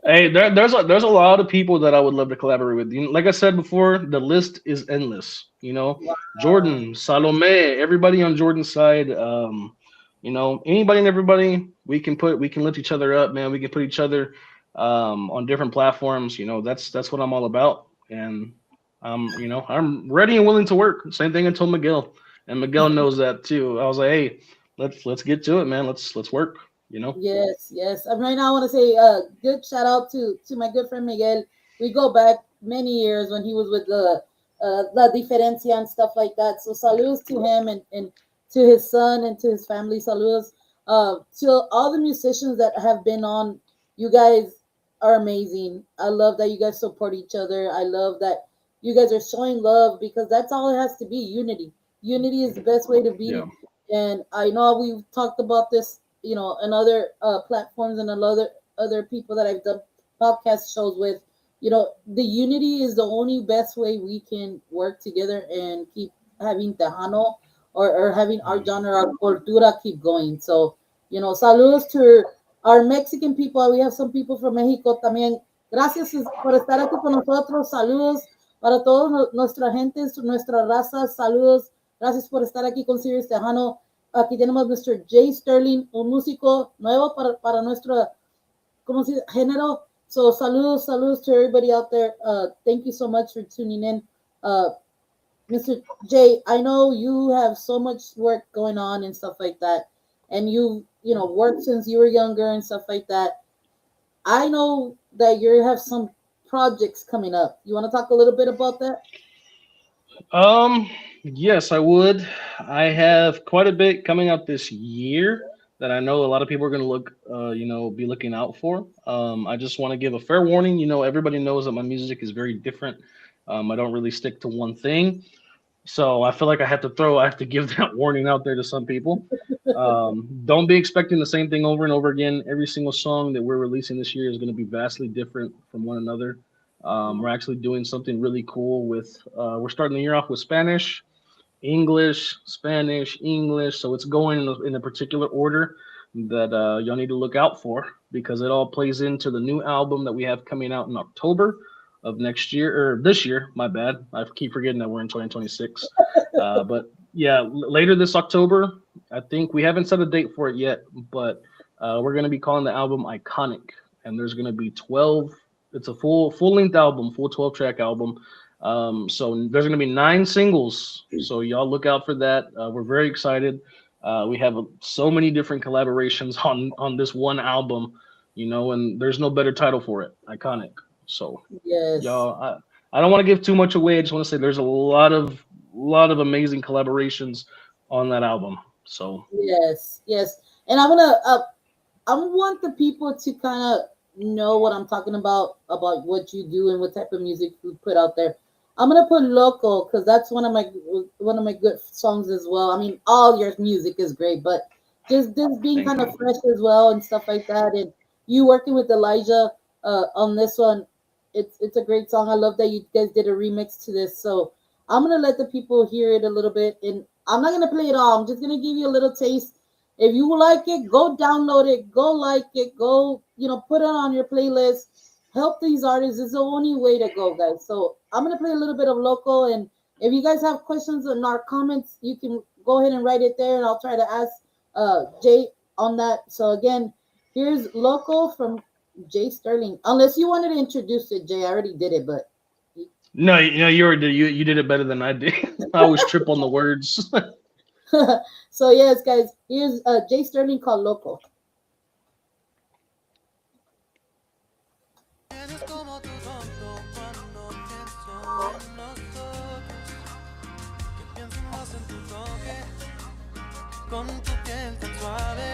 hey, there's a lot of people that I would love to collaborate with. Like I said before, the list is endless. Wow. Jordan, Salome, everybody on Jordan's side. anybody and everybody, we can lift each other up, man. We can put each other on different platforms. That's what I'm all about. And I'm ready and willing to work. Same thing I told Miguel, and Miguel knows that too. I was like, hey, let's get to it, man. Let's work. Yes, yes. Right now, I want to say good shout out to my good friend Miguel. We go back many years when he was with the La Diferencia and stuff like that. So saludos to him and to his son and to his family. Saludos to all the musicians that have been on. You guys are amazing. I love that you guys support each other. I love that you guys are showing love because that's all it has to be. Unity. Unity is the best way to be. Yeah. And I know we've talked about this, and other platforms and other people that I've done podcast shows with. The unity is the only best way we can work together and keep having Tejano or having our genre, our cultura keep going. So, saludos to our Mexican people. We have some people from Mexico también. Gracias por estar aquí con nosotros. Saludos para todos nuestra gente, nuestra raza. Saludos. Gracias por estar aquí con Serious Tejano. Aquí tenemos Mr. Jay Sterling, un músico nuevo para nuestro género. So saludos to everybody out there. Thank you so much for tuning in. Mr. Jay, I know you have so much work going on and stuff like that. And you worked since you were younger and stuff like that. I know that you have some projects coming up. You want to talk a little bit about that? Yes, I would. I have quite a bit coming out this year that I know a lot of people are going to be looking out for. I just want to give a fair warning. Everybody knows that my music is very different. I don't really stick to one thing. So I feel like I have to give that warning out there to some people. Don't be expecting the same thing over and over again. Every single song that we're releasing this year is going to be vastly different from one another. We're actually doing something really cool we're starting the year off with Spanish, English, Spanish, English. So it's going in a particular order that y'all need to look out for because it all plays into the new album that we have coming out in October of next year, or this year, my bad. I keep forgetting that we're in 2026. But yeah, later this October, I think we haven't set a date for it yet, but we're going to be calling the album Iconic. And there's going to be 12. It's a full-length album, full 12-track album. So there's going to be 9 singles. So y'all look out for that. We're very excited. We have so many different collaborations on this one album, and there's no better title for it, Iconic. So yes, y'all, I don't want to give too much away. I just want to say there's a lot of amazing collaborations on that album. So yes, and I want the people to kind of know what I'm talking about what you do and what type of music you put out there. I'm gonna put Loco because that's one of my good songs as well. I mean, all your music is great, but just being kind of fresh as well and stuff like that. And you working with Elijah on this one, it's a great song. I love that you guys did a remix to this. So I'm gonna let the people hear it a little bit, and I'm not gonna play it all. I'm just gonna give you a little taste. If you like it, go download it, go like it, go put it on your playlist. Help these artists is the only way to go, guys. So I'm gonna play a little bit of Loco, and if you guys have questions in our comments, you can go ahead and write it there, and I'll try to ask Jay on that. So again, here's Loco from Jay Sterling. Unless you wanted to introduce it, Jay, I already did it, but no, you did it better than I did. I always trip on the words. So yes, guys, here's Jay Sterling called Loco. Con tu piel tan suave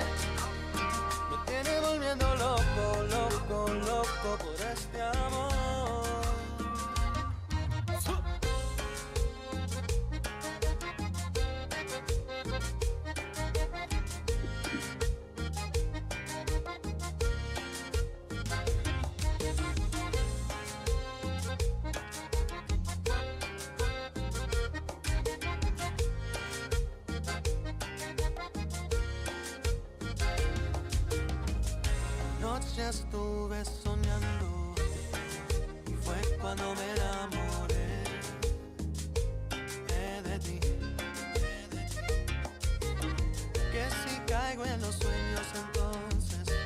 me tiene volviendo loco, loco, loco por este amor. Noche estuve soñando y fue cuando me enamoré de ti. Que si cae traigo en los sueños entonces.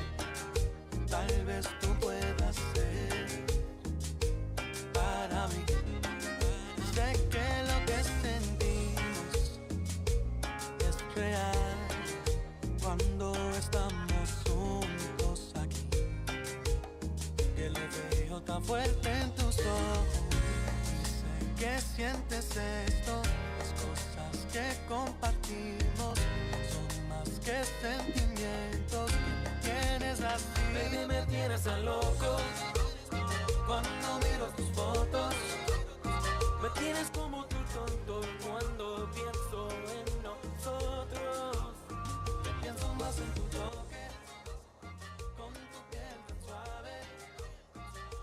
Tal vez tú puedas ser para mí. Sé que lo que sentimos es real cuando estamos juntos aquí. Que lo veo tan fuerte en tus ojos. Y sé que sientes esto. Las cosas que compartimos son más que sentimientos. Que tienes así. Baby, me tienes tan loco. Cuando miro tus fotos, me tienes como tu tonto. Cuando pienso en nosotros, que pienso más en tu toque, con tu piel tan suave.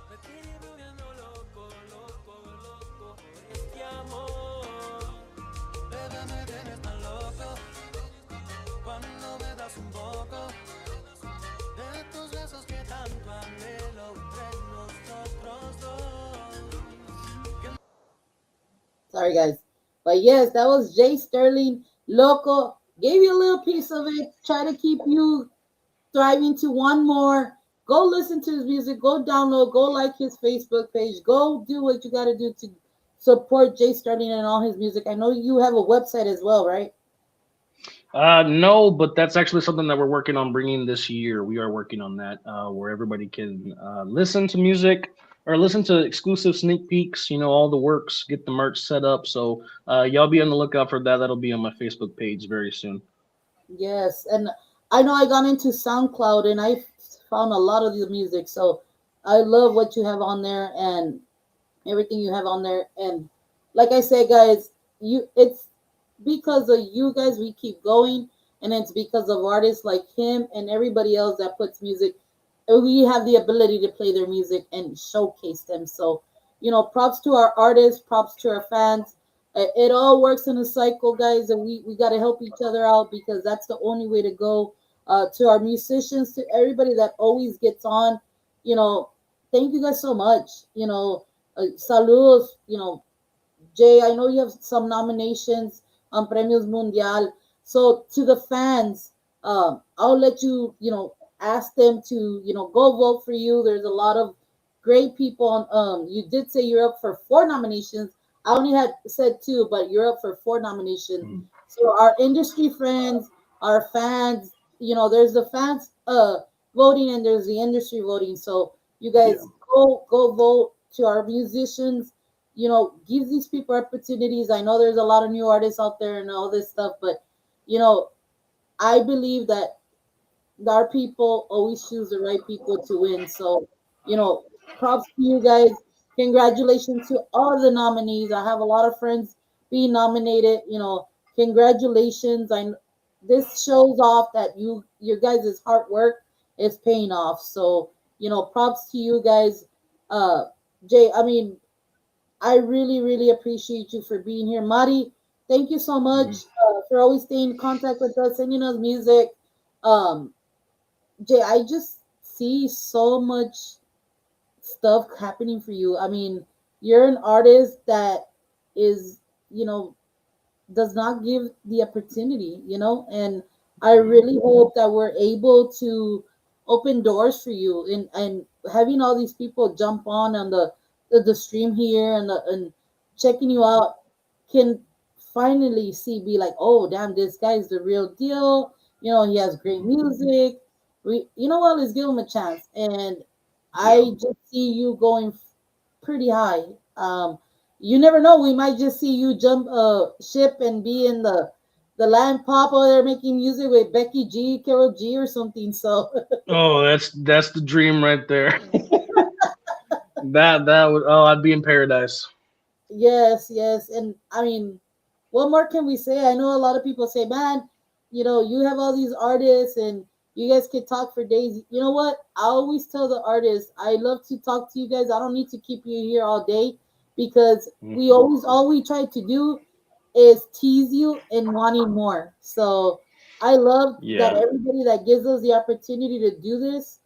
Me tiene volviendo loco, loco, loco por este amor. Bebé, me tienes tan loco. Cuando me das un poco de tus besos que tanto anhelo entre nosotros dos. Sorry, guys. But yes, that was Jay Sterling, Loco. Gave you a little piece of it. Try to keep you thriving to one more. Go listen to his music. Go download. Go like his Facebook page. Go do what you got to do to support Jay Sterling and all his music. I know you have a website as well, right? No, but that's actually something that we're working on bringing this year. We are working on that, where everybody can listen to music or listen to exclusive sneak peeks. You know, all the works, get the merch set up. So y'all be on the lookout for that. That'll be on my Facebook page very soon. Yes, and I know I got into SoundCloud and I found a lot of the music. So I love what you have on there and everything you have on there. And like I said, guys, you it's because of you guys we keep going, and it's because of artists like him and everybody else that puts music. We have the ability to play their music and showcase them. So, props to our artists, props to our fans. It all works in a cycle, guys, and we got to help each other out because that's the only way to go. To our musicians, to everybody that always gets on, you know, thank you guys so much. Saludos, Jay, I know you have some nominations on Premios Mundial. So to the fans, I'll let you, ask them to, go vote for you. There's a lot of great people on. You did say you're up for four nominations. I only had said two, but you're up for four nominations. Mm. So our industry friends, our fans, there's the fans voting and there's the industry voting. So you guys Yeah. go vote to our musicians, give these people opportunities. I know there's a lot of new artists out there and all this stuff, but you know, I believe that our people always choose the right people to win. So, props to you guys. Congratulations to all the nominees. I have a lot of friends being nominated. Congratulations. This shows off that your guys' hard work is paying off. So, props to you guys. Jay, I mean, I really, really appreciate you for being here. Mari, thank you so much Mhm. for always staying in contact with us, sending us music. Um, Jay, I just see so much stuff happening for you. I mean, you're an artist that is, you know, does not give the opportunity, and I really hope that we're able to open doors for you and having all these people jump on the stream here and checking you out can finally be like, oh damn, this guy's the real deal. He has great music. You know what, let's give him a chance. And Yeah. I just see you going pretty high. You never know. We might just see you jump ship and be in the land pop over there making music with Becky G, Carol G, or something. So Oh, that's the dream right there. That would, oh, I'd be in paradise. yes, yes, and I mean, what more can we say? I know a lot of people say, man, you have all these artists and you guys can talk for days. You know what? I always tell the artists, I love to talk to you guys. I don't need to keep you here all day because Mm. we always all we try to do is tease you and wanting more. So I love that Yeah. everybody that gives us the opportunity to do this.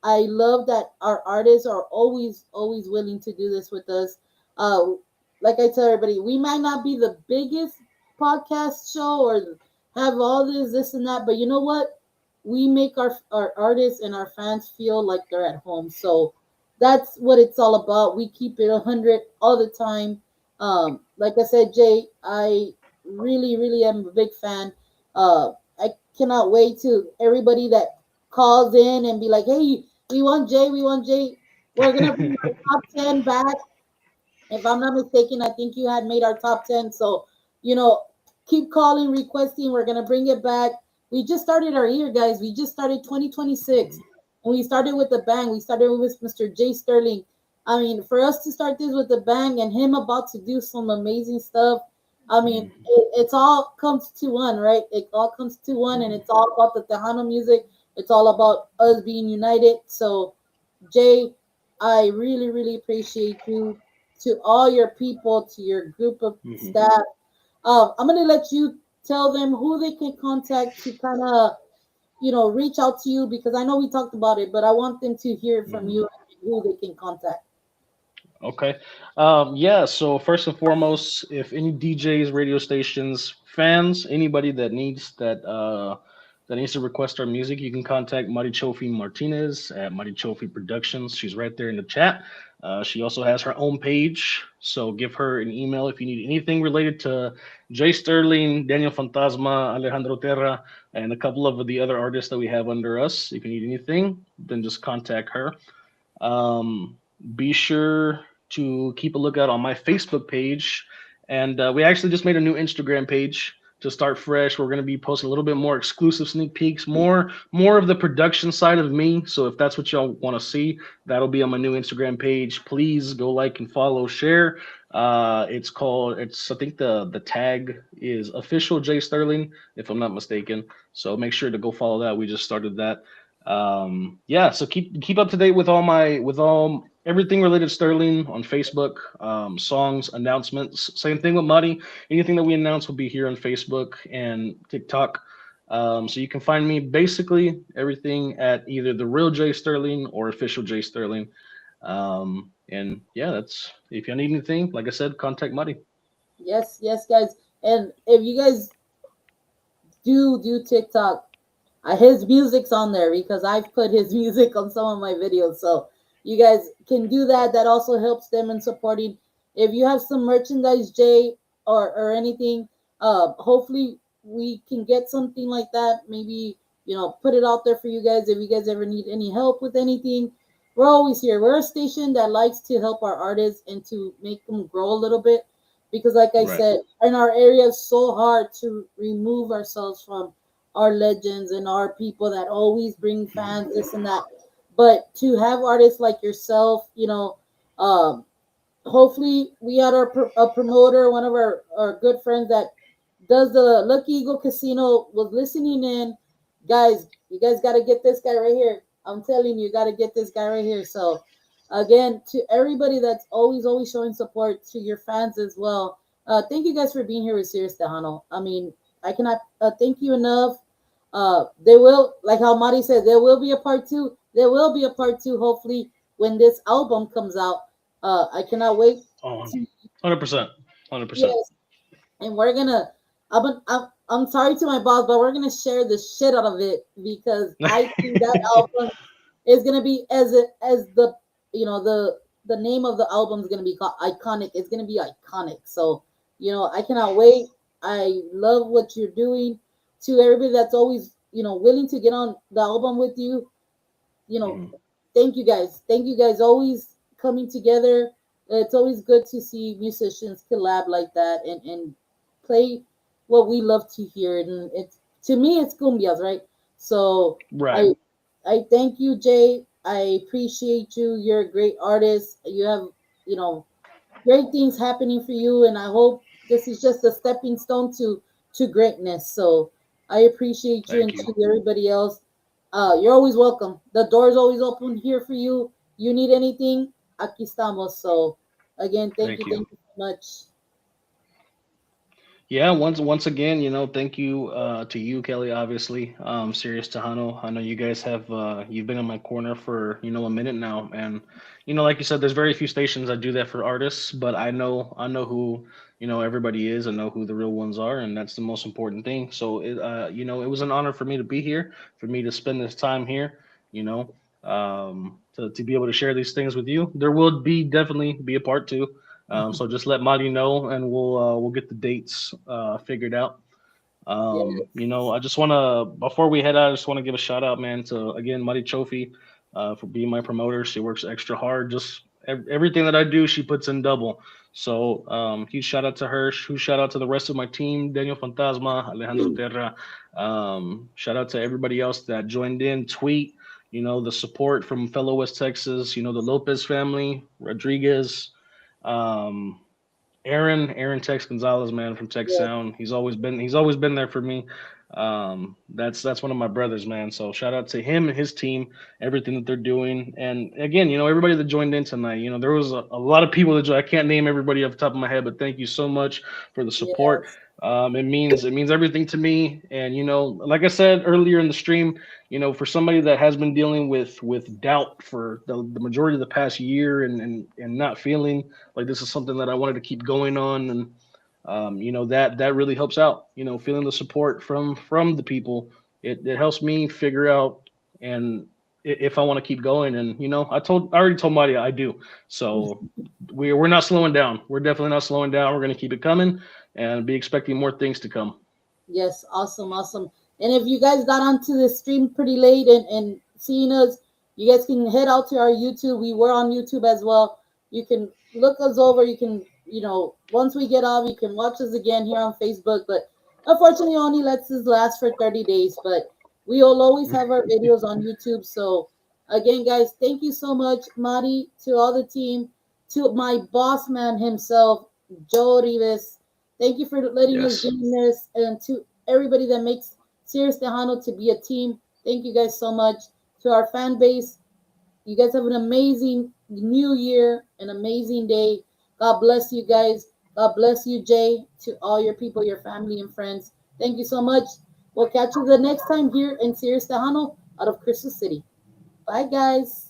I love that our artists are always, always willing to do this with us. Uh, like I tell everybody, we might not be the biggest podcast show or have all this and that, but you know what? we make our artists and our fans feel like they're at home. So that's what it's all about. We keep it 100 all the time. Like I said, Jay, I really, really am a big fan. I cannot wait to everybody that calls in and be like, hey, we want Jay, we want Jay. We're gonna bring our top 10 back. If I'm not mistaken, I think you had made our top 10. So, you know, keep calling, requesting. We're going to bring it back. We just started our year, guys. We just started 2026. And we started with a bang. We started with Mr. Jay Sterling. I mean, for us to start this with a bang and him about to do some amazing stuff, I mean, it's all comes to one, right? It all comes to one, and it's all about the Tejano music. It's all about us being united. So, Jay, I really, really appreciate you, to all your people, to your group of staff. I'm gonna let you tell them who they can contact to kind of, reach out to you, because I know we talked about it, but I want them to hear it from you and who they can contact. Okay. Yeah. So first and foremost, if any DJs, radio stations, fans, anybody that needs to request our music, you can contact Marichofi Martinez at Marichofi Productions. She's right there in the chat. She also has her own page, so give her an email if you need anything related to Jay Sterling, Daniel Fantasma, Alejandro Terra, and a couple of the other artists that we have under us. If you need anything, then just contact her. Be sure to keep a lookout on my Facebook page. And we actually just made a new Instagram page to start fresh. We're going to be posting a little bit more exclusive sneak peeks, more of the production side of me. So if that's what y'all want to see, that'll be on my new Instagram page. Please go like and follow, share. It's I think the tag is official Jay Sterling, if I'm not mistaken. So make sure to go follow that. We just started that. Yeah, so keep up to date with all everything related to Sterling on Facebook, songs, announcements. Same thing with Muddy. Anything that we announce will be here on Facebook and TikTok. So you can find me basically everything at either the real Jay Sterling or official Jay Sterling. And yeah, that's if you need anything, like I said, contact Muddy. Yes, yes, guys. And if you guys do TikTok, his music's on there because I've put his music on some of my videos. So you guys can do that. That also helps them in supporting. If you have some merchandise, Jay, or anything, hopefully we can get something like that. Maybe, put it out there for you guys. If you guys ever need any help with anything, we're always here. We're a station that likes to help our artists and to make them grow a little bit. Because like I Right. said, in our area, it's so hard to remove ourselves from our legends and our people that always bring fans, this and that. But to have artists like yourself, um, hopefully we had a promoter, one of our good friends that does the Lucky Eagle Casino was listening in. Guys, you guys got to get this guy right here. I'm telling you, got to get this guy right here. So again, to everybody that's always showing support, to your fans as well. Thank you guys for being here with Serious Tejano. I mean, I cannot thank you enough. There will, like how Mari said, there will be a part two. There will be a part two, hopefully, when this album comes out. I cannot wait. Oh, To, 100%. 100%. yes, and we're gonna. I'm sorry to my boss, but we're gonna share the shit out of it because I think that album is gonna be as the the name of the album is gonna be called iconic. It's gonna be iconic. So I cannot wait. I love what you're doing. To everybody that's always willing to get on the album with you, you know, Mhm. thank you guys. Thank you guys. Always coming together. It's always good to see musicians collab like that and play what we love to hear. And it's to me, it's cumbias, right? So Right. I I thank you, Jay. I appreciate you. You're a great artist. You have you know great things happening for you, and I hope this is just a stepping stone to greatness. So I appreciate you, Thank and you. to everybody else, you're always welcome. The door's always open here for you. You need anything, aquí estamos. So again, Thank you. thank you so much. Yeah, once again, thank you to you, Kelly, obviously. Serious Tejano. I know you guys have you've been in my corner for, a minute now. And like you said, there's very few stations that do that for artists, but I know who everybody is and know who the real ones are, and that's the most important thing. So it was an honor for me to be here, for me to spend this time here, you know, to be able to share these things with you. There will be definitely be a part two. So just let Madi know, and we'll get the dates figured out. Yes. I just want to, before we head out, I just want to give a shout out, man, to again Muddy Trophy, for being my promoter. She works extra hard. Just everything that I do, she puts in double. So huge shout out to her. Huge shout out to the rest of my team, Daniel Fantasma, Alejandro Terra. Shout out to everybody else that joined in. Tweet, the support from fellow West Texas. The Lopez family, Rodriguez. Um, Aaron Tex Gonzalez, man, from Tech Yes. Sound. He's always been there for me. That's one of my brothers, man. So shout out to him and his team, everything that they're doing. And again, everybody that joined in tonight. There was a lot of people I can't name everybody off the top of my head, but thank you so much for the support. Yes. It means everything to me. And like I said earlier in the stream, for somebody that has been dealing with doubt for the majority of the past year, and not feeling like this is something that I wanted to keep going on, and that really helps out. Feeling the support from the people, it helps me figure out, and if I want to keep going. And I already told Marty I do. So we're not slowing down. We're definitely not slowing down. We're going to keep it coming and be expecting more things to come. Yes, awesome, awesome. And if you guys got onto the stream pretty late and seeing us, you guys can head out to our YouTube. We were on YouTube as well. You can look us over. You can, once we get off, you can watch us again here on Facebook. But unfortunately, only lets us last for 30 days. But we will always have our videos on YouTube. So again, guys, thank you so much, Mari, to all the team, to my boss man himself, Joe Rivas. Thank you for letting us do Yes. this, and to everybody that makes Serious Tejano to be a team. Thank you guys so much. To our fan base, you guys have an amazing new year, an amazing day. God bless you guys. God bless you, Jay, to all your people, your family, and friends. Thank you so much. We'll catch you the next time here in Serious Tejano out of Crystal City. Bye, guys.